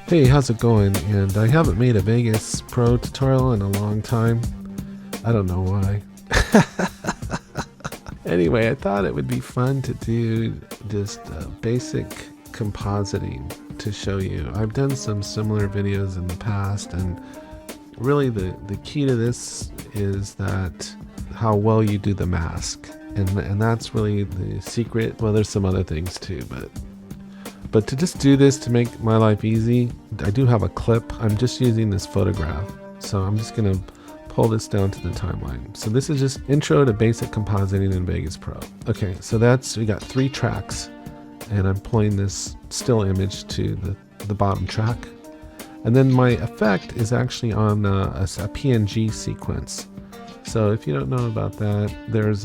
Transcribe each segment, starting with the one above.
Hey, how's it going? And I haven't made a Vegas Pro tutorial in a long time. I don't know why. Anyway, I thought it would be fun to do just basic compositing to show you. I've done some similar videos in the past, and really the key to this is that how well you do the mask. And that's really the secret. Well, there's some other things too, but to just do this to make my life easy, I do have a clip. I'm just using this photograph. So I'm just gonna pull this down to the timeline. So this is just intro to basic compositing in Vegas Pro. Okay, so we got 3 tracks, and I'm pulling this still image to the bottom track. And then my effect is actually on a PNG sequence. So if you don't know about that, there's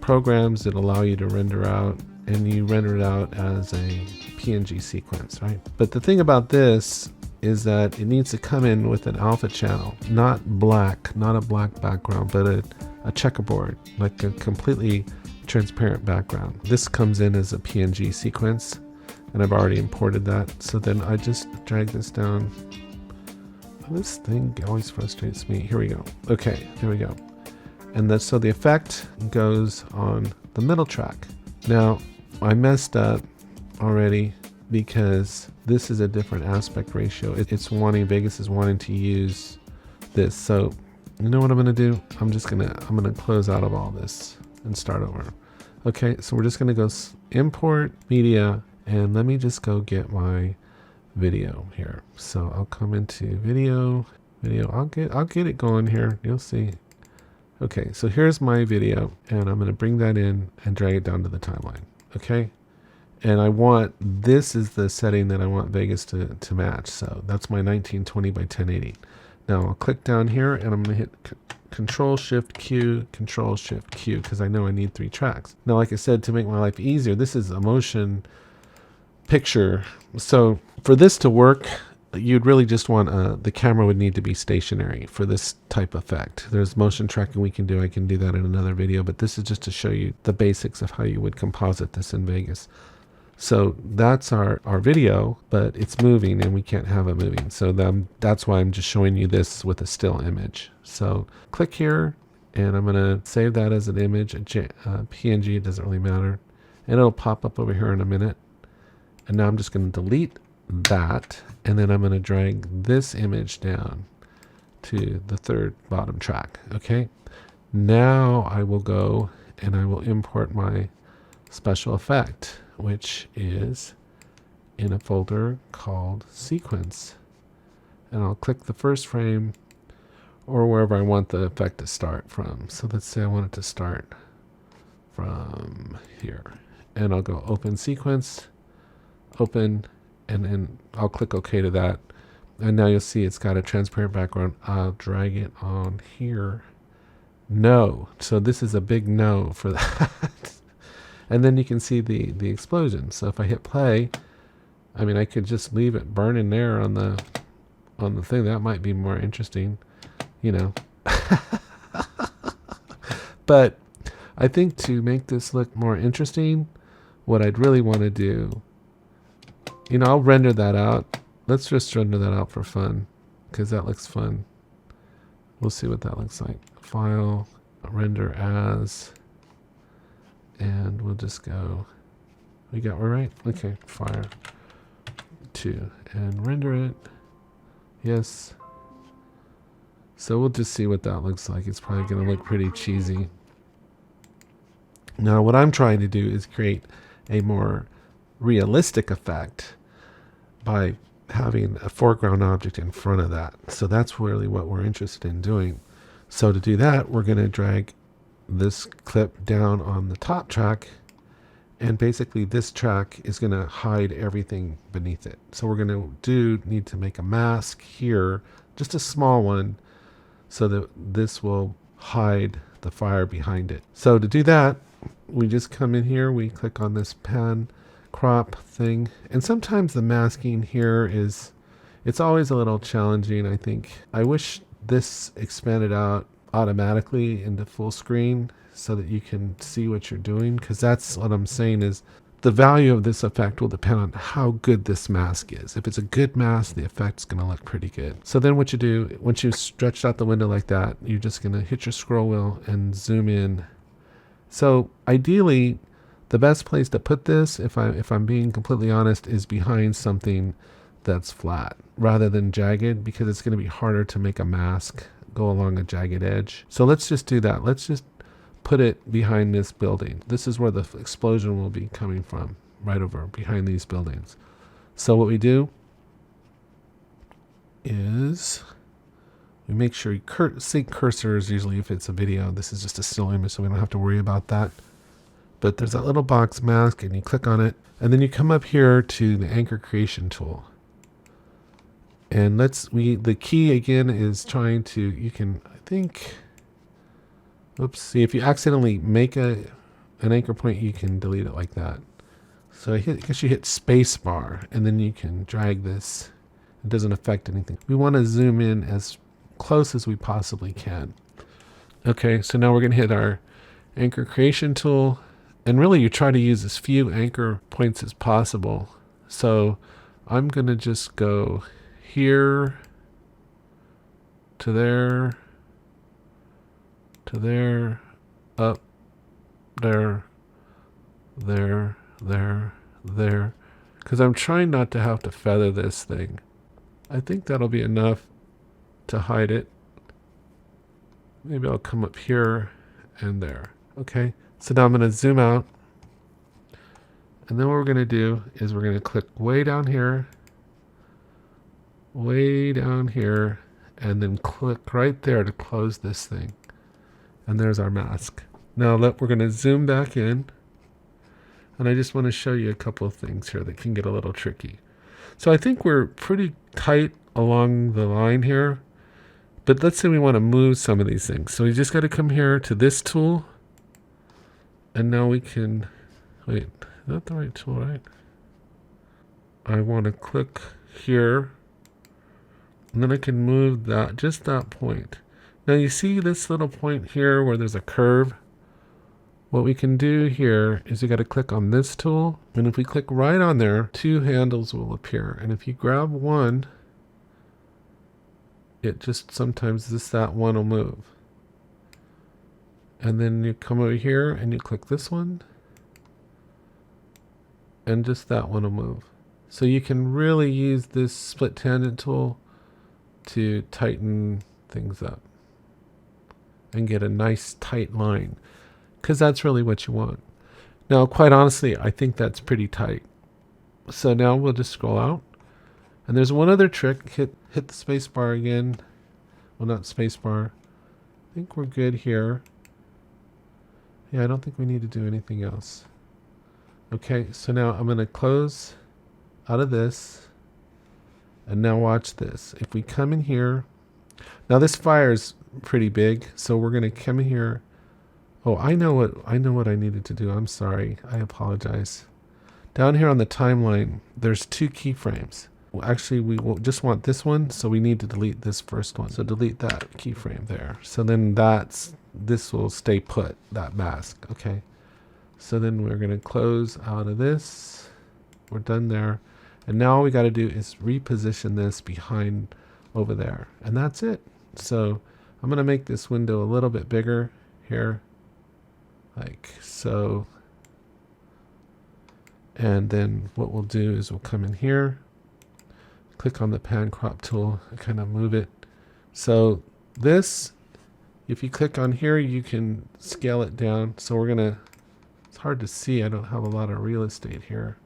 programs that allow you to render out, and you render it out as a PNG sequence, right? But the thing about this is that it needs to come in with an alpha channel, not black, not a black background, but a checkerboard, like a completely transparent background. This comes in as a PNG sequence, and I've already imported that. So then I just drag this down. This thing always frustrates me. Here we go. Okay, here we go. And so the effect goes on the middle track. Now, I messed up already because this is a different aspect ratio. Vegas is wanting to use this. So you know what I'm gonna do? I'm gonna close out of all this and start over. Okay, so we're just gonna go import media, and let me just go get my video here. So I'll come into video. I'll get it going here. You'll see. Okay, so here's my video, and I'm gonna bring that in and drag it down to the timeline. Okay, and this is the setting that I want Vegas to match. So that's my 1920 by 1080. Now I'll click down here, and I'm gonna hit Control Shift Q, Control Shift Q, because I know I need 3 tracks. Now, like I said, to make my life easier, this is a motion picture. So for this to work, you'd really just want the camera would need to be stationary for this type effect. There's motion tracking we can do. I can do that in another video, but this is just to show you the basics of how you would composite this in Vegas. So that's our video, but it's moving and we can't have it moving. So that's why I'm just showing you this with a still image. So click here, and I'm gonna save that as an image, PNG, it doesn't really matter. And it'll pop up over here in a minute. And now I'm just gonna delete that, and then I'm going to drag this image down to the 3rd bottom track. Okay, now I will go and I will import my special effect, which is in a folder called Sequence, and I'll click the first frame or wherever I want the effect to start from. So let's say I want it to start from here, and I'll go Open Sequence, Open, and then I'll click OK to that. And now you'll see it's got a transparent background. I'll drag it on here. No. So this is a big no for that. And then you can see the explosion. So if I hit play, I mean, I could just leave it burning there on the thing. That might be more interesting, you know. But I think to make this look more interesting, what I'd really want to do, you know, I'll render that out. Let's just render that out for fun, because that looks fun. We'll see what that looks like. File, render as, and we'll just go. We're right? Okay, fire 2 and render it. Yes. So we'll just see what that looks like. It's probably going to look pretty cheesy. Now, what I'm trying to do is create a more realistic effect by having a foreground object in front of that. So that's really what we're interested in doing. So to do that, we're going to drag this clip down on the top track, and basically this track is going to hide everything beneath it. So we're going to need to make a mask here, just a small one, so that this will hide the fire behind it. So to do that, we just come in here, we click on this pan crop thing, and sometimes the masking here it's always a little challenging. I think I wish this expanded out automatically into full screen so that you can see what you're doing, because that's what I'm saying is the value of this effect will depend on how good this mask is. If it's a good mask, the effect's going to look pretty good. So then what you do, once you've stretched out the window like that, you're just going to hit your scroll wheel and zoom in. So ideally, the best place to put this, if I'm being completely honest, is behind something that's flat rather than jagged, because it's going to be harder to make a mask go along a jagged edge. So let's just do that. Let's just put it behind this building. This is where the explosion will be coming from, right over behind these buildings. So what we do is we make sure you sync cursors. Usually if it's a video, this is just a still image, so we don't have to worry about that. But there's that little box mask, and you click on it, and then you come up here to the anchor creation tool. And the key again is trying to, you can, I think, oops, see, if you accidentally make an anchor point, you can delete it like that. So I guess you hit space bar, and then you can drag this. It doesn't affect anything. We want to zoom in as close as we possibly can. Okay, so now we're going to hit our anchor creation tool. And really you try to use as few anchor points as possible. So I'm going to just go here to there, to there, up, there, there, there, there, because I'm trying not to have to feather this thing. I think that'll be enough to hide it. Maybe I'll come up here and there. Okay, so now I'm going to zoom out. And then what we're going to do is we're going to click way down here, and then click right there to close this thing. And there's our mask. Now we're going to zoom back in. And I just want to show you a couple of things here that can get a little tricky. So I think we're pretty tight along the line here. But let's say we want to move some of these things. So we just got to come here to this tool. And now we can, wait, is that the right tool, right? I want to click here. And then I can move that, just that point. Now you see this little point here where there's a curve? What we can do here is you got to click on this tool. And if we click right on there, two handles will appear. And if you grab one, it just sometimes that one will move. And then you come over here and you click this one. And just that one will move. So you can really use this split tangent tool to tighten things up and get a nice tight line, because that's really what you want. Now, quite honestly, I think that's pretty tight. So now we'll just scroll out. And there's one other trick. Hit the space bar again. Well, not space bar. I think we're good here. Yeah, I don't think we need to do anything else. Okay, so now I'm going to close out of this. And now watch this. If we come in here, now this fire is pretty big, so we're going to come in here. Oh, I know what I needed to do. I'm sorry. I apologize. Down here on the timeline, there's two keyframes. Well, actually, we will just want this one, so we need to delete this first one. So delete that keyframe there. So then this will stay put, that mask. Okay. So then we're going to close out of this. We're done there. And now all we got to do is reposition this behind over there. And that's it. So I'm going to make this window a little bit bigger here. Like so. And then what we'll do is we'll come in here, click on the pan crop tool, and kind of move it. So this, if you click on here, you can scale it down. So we're going to, it's hard to see. I don't have a lot of real estate here.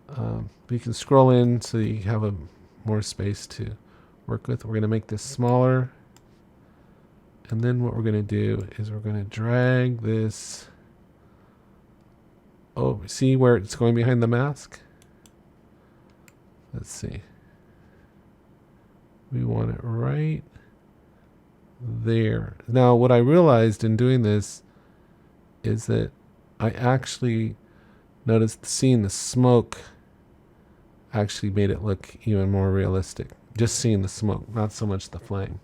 But you can scroll in so you have more space to work with. We're going to make this smaller. And then what we're going to do is we're going to drag this. Oh, see where it's going behind the mask? Let's see. We want it right there. Now, what I realized in doing this is that I actually noticed seeing the smoke actually made it look even more realistic. Just seeing the smoke, not so much the flame.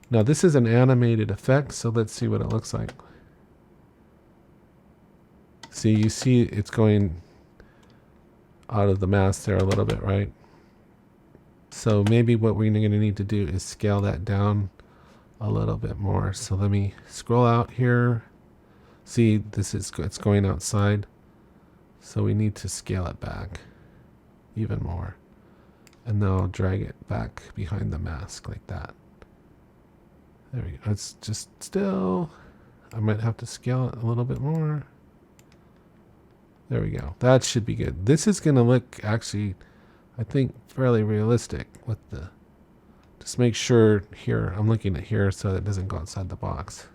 Now this is an animated effect, so let's see what it looks like. See, you see it's going out of the mask there a little bit, right? So maybe what we're going to need to do is scale that down a little bit more. So let me scroll out here. See, it's going outside. So we need to scale it back even more. And now I'll drag it back behind the mask like that. There we go. It's just still, I might have to scale it a little bit more. There we go. That should be good. This is going to look actually, I think, fairly realistic with the, just make sure here, I'm looking at here so that it doesn't go outside the box.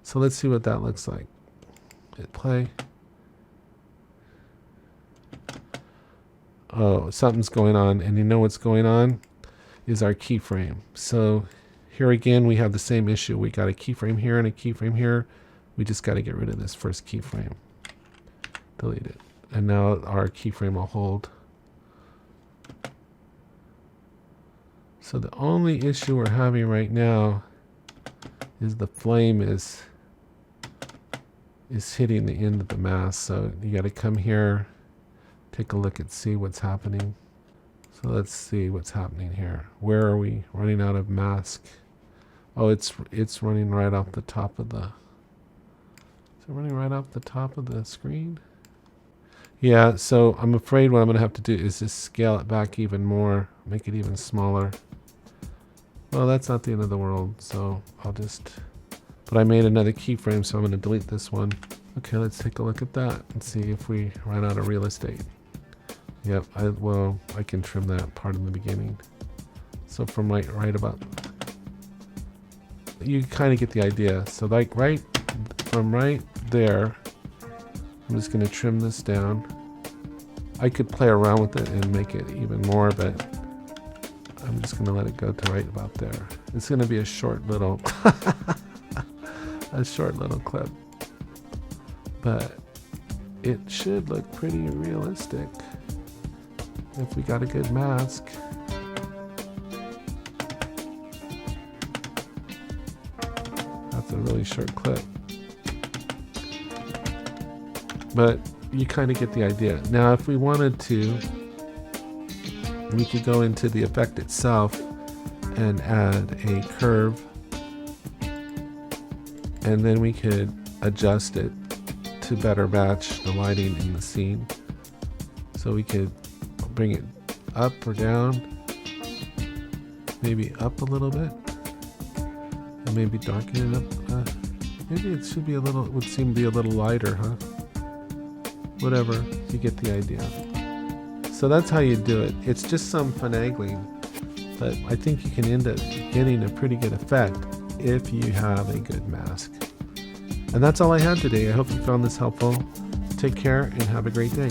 So let's see what that looks like. Hit play. Oh, something's going on, and you know what's going on is our keyframe. So here again, we have the same issue. We got a keyframe here and a keyframe here. We just got to get rid of this first keyframe. Delete it. And now our keyframe will hold. So the only issue we're having right now is the flame is hitting the end of the mask. So you got to come here, take a look and see what's happening. So let's see what's happening here. Where are we running out of mask? Oh, it's running right off the top of the, is it running right off the top of the screen? Yeah, so I'm afraid what I'm going to have to do is just scale it back even more, make it even smaller. Well, that's not the end of the world, so I'll just, but I made another keyframe, so I'm going to delete this one. Okay, let's take a look at that and see if we run out of real estate. Yep, I can trim that part in the beginning. So from right about, you kind of get the idea. So like from right there, I'm just going to trim this down. I could play around with it and make it even more, but I'm just going to let it go to right about there. It's going to be a short little, a short little clip, but it should look pretty realistic if we got a good mask. That's a really short clip, but you kind of get the idea. Now if we wanted to, we could go into the effect itself and add a curve, and then we could adjust it to better match the lighting in the scene. So we could bring it up or down, maybe up a little bit, and maybe darken it up. Maybe it should be a little, it would seem to be a little lighter, huh? Whatever, you get the idea. So that's how you do it. It's just some finagling, but I think you can end up getting a pretty good effect if you have a good mask. And that's all I had today. I hope you found this helpful. Take care and have a great day.